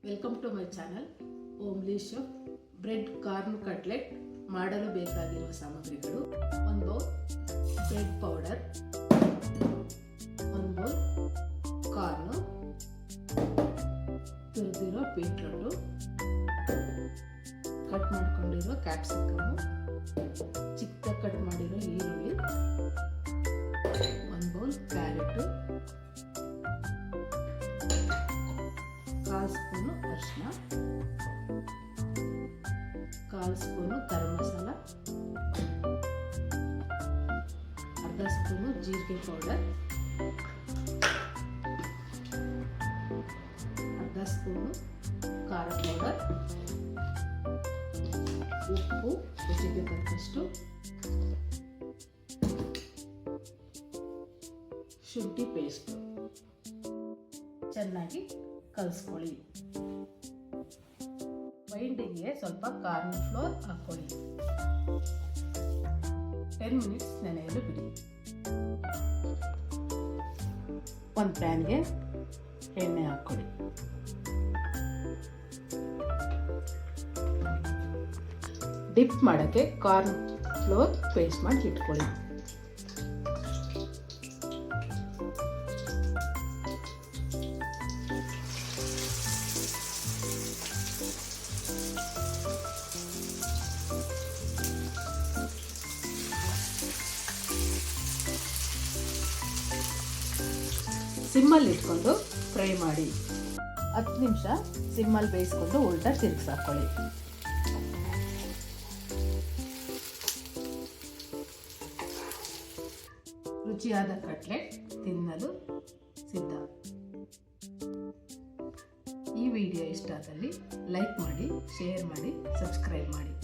Welcome to my channel ಓಮ್ಲಿ chef. Bread corn cutlet ಮಾಡಲು ಬೇಕಾಗಿರುವ ಸಾಮಗ್ರಿಗಳು: 1 bowl bread powder, 1 bowl corn, ತುರಿದಿರೋ ಬೀಟ್ರೂಟು, ಕಟ್ ಮಾಡಿಕೊಂಡಿರೋ ಕ್ಯಾಪ್ಸಿಕಮ್ಮು, ಚಿಕ್ಕದಾಗಿ ಕಟ್ ಮಾಡಿರೋ ಈರುಳ್ಳಿ, 1 ಬೌಲ್ ಕ್ಯಾರೆಟು, 1/4 ಸ್ಪೂನು ಅರಿಶಿನ, 1/4 ಸ್ಪೂನು ಗರಂ ಮಸಾಲ, 1/2 ಸ್ಪೂನು ಜೀರಿಗೆ ಪೌಡರ್, 1/2 ಸ್ಪೂನು ಖಾರ ಪೌಡರ್, ಉಪ್ಪು ರುಚಿಗೆ ತಕ್ಕಷ್ಟು, ಶುಂಠಿ ಪೇಸ್ಟು. ಚೆನ್ನಾಗಿ ಕಲಿಸ್ಕೊಳ್ಳಿ. ಬೈಂಡಿಂಗ್ಗೆ ಸ್ವಲ್ಪ ಕಾರ್ನ್ ಫ್ಲೋರ್ ಹಾಕ್ಕೊಳ್ಳಿ. 10 ಮಿನಿಟ್ಸ್ ನೆನೆಯಲು ಬಿಡಿ. ಒಂದು ಪ್ಯಾನ್ಗೆ ಎಣ್ಣೆ ಹಾಕ್ಕೊಳ್ಳಿ. ಡಿಪ್ ಮಾಡೋಕ್ಕೆ ಕಾರ್ನ್ ಫ್ಲೋರ್ ಪೇಸ್ಟ್ ಮಾಡಿ ಇಟ್ಕೊಳ್ಳಿ. ಸಿಮ್ಮಲ್ಲಿ ಇಟ್ಕೊಂಡು ಫ್ರೈ ಮಾಡಿ. 10 ನಿಮಿಷ ಸಿಮ್ಮಲ್ಲಿ ಬೇಯಿಸ್ಕೊಂಡು ಉಲ್ಟಾ ತಿರುಗಿಸಾಕೊಳ್ಳಿ. ರುಚಿಯಾದ ಕಟ್ಲೆಟ್ ತಿನ್ನಲು ಸಿದ್ಧ. ಈ ವಿಡಿಯೋ ಇಷ್ಟ ಆದಲ್ಲಿ ಲೈಕ್ ಮಾಡಿ, ಶೇರ್ ಮಾಡಿ, ಸಬ್ಸ್ಕ್ರೈಬ್ ಮಾಡಿ.